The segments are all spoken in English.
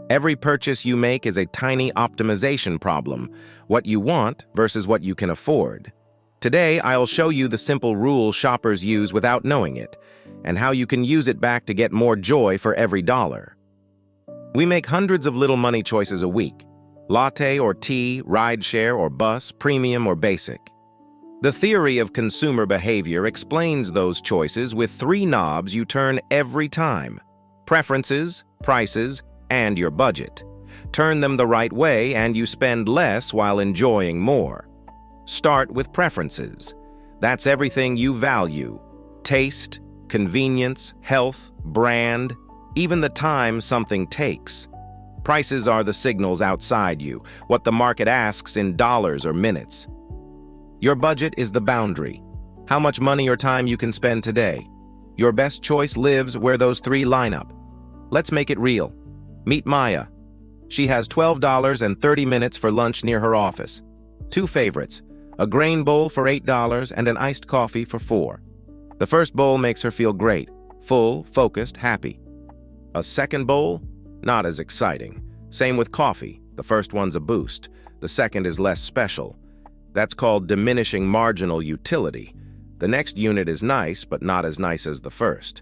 Every purchase you make is a tiny optimization problem, what you want versus what you can afford. Today, I'll show you the simple rule shoppers use without knowing it, and how you can use it back to get more joy for every dollar. We make hundreds of little money choices a week: latte or tea, rideshare or bus, premium or basic. The theory of consumer behavior explains those choices with 3 knobs you turn every time: preferences, prices, and your budget. Turn them the right way and you spend less while enjoying more. Start with preferences. That's everything you value: taste, convenience, health, brand, even the time something takes. Prices are the signals outside you, what the market asks in dollars or minutes. Your budget is the boundary: how much money or time you can spend today. Your best choice lives where those 3 line up. Let's make it real. Meet Maya. She has $12.30 for lunch near her office. 2 favorites: a grain bowl for $8 and an iced coffee for $4. The first bowl makes her feel great, full, focused, happy. A second bowl? Not as exciting. Same with coffee. The first one's a boost. The second is less special. That's called diminishing marginal utility. The next unit is nice, but not as nice as the first.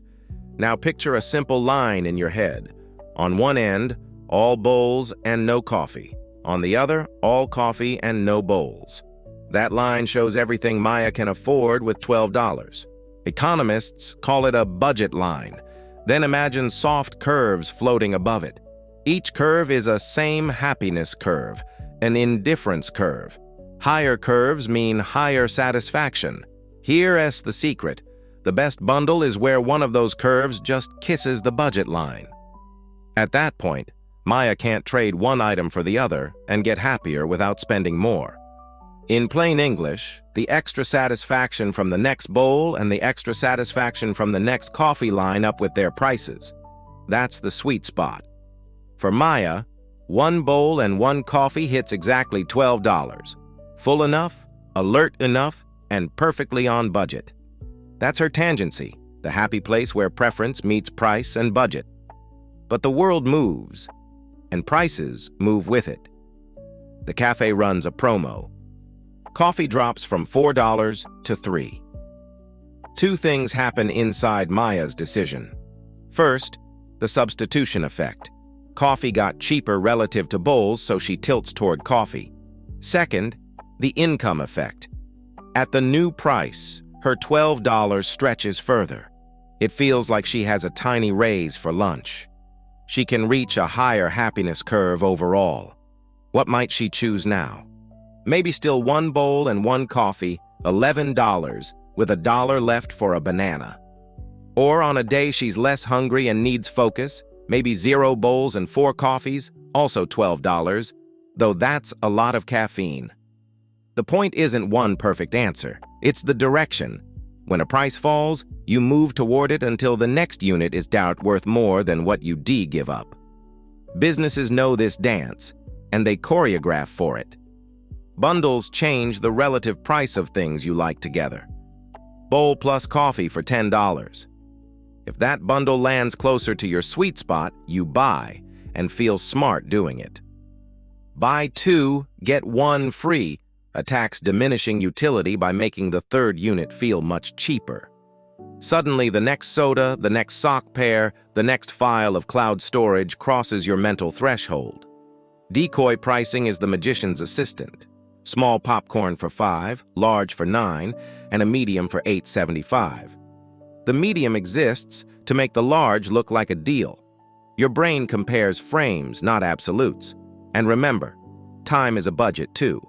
Now picture a simple line in your head. On one end, all bowls and no coffee. On the other, all coffee and no bowls. That line shows everything Maya can afford with $12. Economists call it a budget line. Then imagine soft curves floating above it. Each curve is a same happiness curve, an indifference curve. Higher curves mean higher satisfaction. Here's the secret: the best bundle is where one of those curves just kisses the budget line. At that point, Maya can't trade one item for the other and get happier without spending more. In plain English, the extra satisfaction from the next bowl and the extra satisfaction from the next coffee line up with their prices. That's the sweet spot. For Maya, 1 bowl and 1 coffee hits exactly $12. Full enough, alert enough, and perfectly on budget. That's her tangency, the happy place where preference meets price and budget. But the world moves, and prices move with it. The cafe runs a promo. Coffee drops from $4 to $3. 2 things happen inside Maya's decision. First, the substitution effect. Coffee got cheaper relative to bowls, so she tilts toward coffee. Second, the income effect. At the new price, her $12 stretches further. It feels like she has a tiny raise for lunch. She can reach a higher happiness curve overall. What might she choose now? Maybe still 1 bowl and 1 coffee, $11, with $1 left for a banana. Or on a day she's less hungry and needs focus, maybe 0 bowls and 4 coffees, also $12, though that's a lot of caffeine. The point isn't one perfect answer, it's the direction. When a price falls, you move toward it until the next unit is worth more than what you give up. Businesses know this dance, and they choreograph for it. Bundles change the relative price of things you like together. Bowl plus coffee for $10. If that bundle lands closer to your sweet spot, you buy, and feel smart doing it. Buy 2, get 1 free attacks diminishing utility by making the third unit feel much cheaper. Suddenly, the next soda, the next sock pair, the next file of cloud storage crosses your mental threshold. Decoy pricing is the magician's assistant. Small popcorn for $5, large for $9, and a medium for $8.75. The medium exists to make the large look like a deal. Your brain compares frames, not absolutes. And remember, time is a budget too.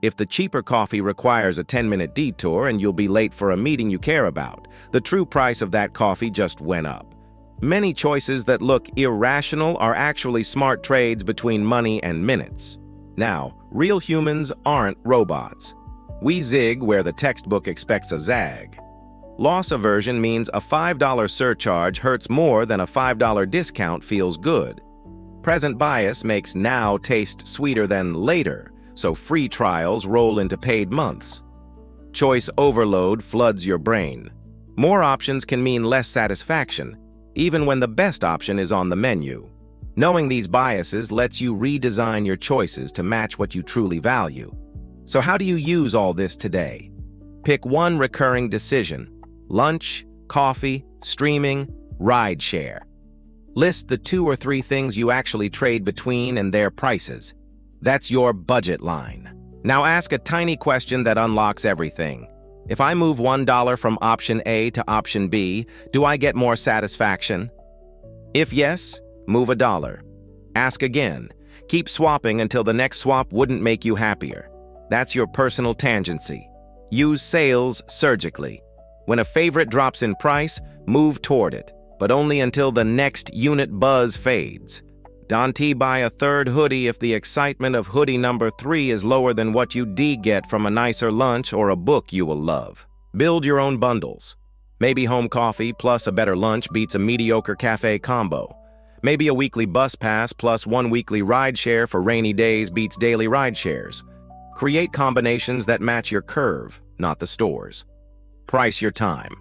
If the cheaper coffee requires a 10-minute detour and you'll be late for a meeting you care about, the true price of that coffee just went up. Many choices that look irrational are actually smart trades between money and minutes. Now, real humans aren't robots. We zig where the textbook expects a zag. Loss aversion means a $5 surcharge hurts more than a $5 discount feels good. Present bias makes now taste sweeter than later, so free trials roll into paid months. Choice overload floods your brain. More options can mean less satisfaction, even when the best option is on the menu. Knowing these biases lets you redesign your choices to match what you truly value. So how do you use all this today? Pick one recurring decision: lunch, coffee, streaming, rideshare. List the 2 or 3 things you actually trade between and their prices. That's your budget line. Now ask a tiny question that unlocks everything. If I move $1 from option A to option B, do I get more satisfaction? If yes, move $1. Ask again. Keep swapping until the next swap wouldn't make you happier. That's your personal tangency. Use sales surgically. When a favorite drops in price, move toward it, but only until the next unit buzz fades. Don't buy a third hoodie if the excitement of hoodie number 3 is lower than what you get from a nicer lunch or a book you will love. Build your own bundles. Maybe home coffee plus a better lunch beats a mediocre cafe combo. Maybe a weekly bus pass plus 1 weekly rideshare for rainy days beats daily rideshares. Create combinations that match your curve, not the store's. Price your time.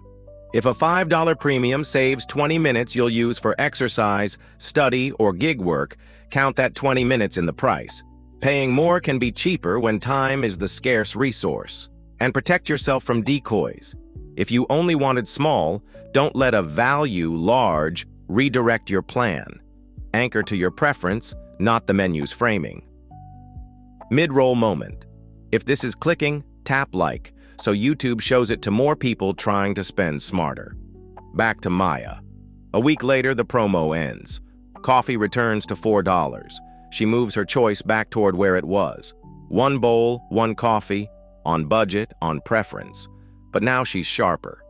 If a $5 premium saves 20 minutes you'll use for exercise, study, or gig work, count that 20 minutes in the price. Paying more can be cheaper when time is the scarce resource. And protect yourself from decoys. If you only wanted small, don't let a value large redirect your plan. Anchor to your preference, not the menu's framing. Mid-roll moment. If this is clicking, tap like, so YouTube shows it to more people trying to spend smarter. Back to Maya. A week later, the promo ends. Coffee returns to $4. She moves her choice back toward where it was. 1 bowl, 1 coffee, on budget, on preference. But now she's sharper.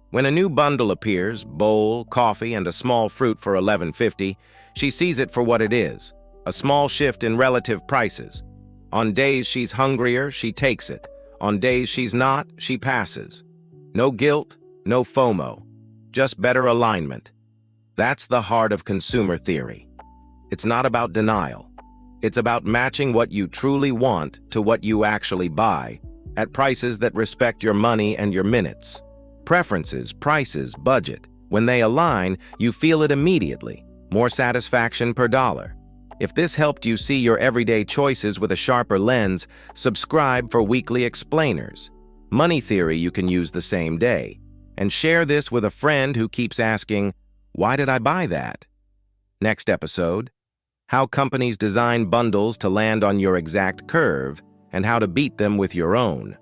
When a new bundle appears, bowl, coffee, and a small fruit for $11.50, she sees it for what it is, a small shift in relative prices. On days she's hungrier, she takes it. On days she's not, she passes. No guilt, no FOMO, just better alignment. That's the heart of consumer theory. It's not about denial. It's about matching what you truly want to what you actually buy, at prices that respect your money and your minutes. Preferences, prices, budget. When they align, you feel it immediately. More satisfaction per dollar. If this helped you see your everyday choices with a sharper lens, subscribe for weekly explainers. Money theory you can use the same day. And share this with a friend who keeps asking, why did I buy that? Next episode, how companies design bundles to land on your exact curve and how to beat them with your own.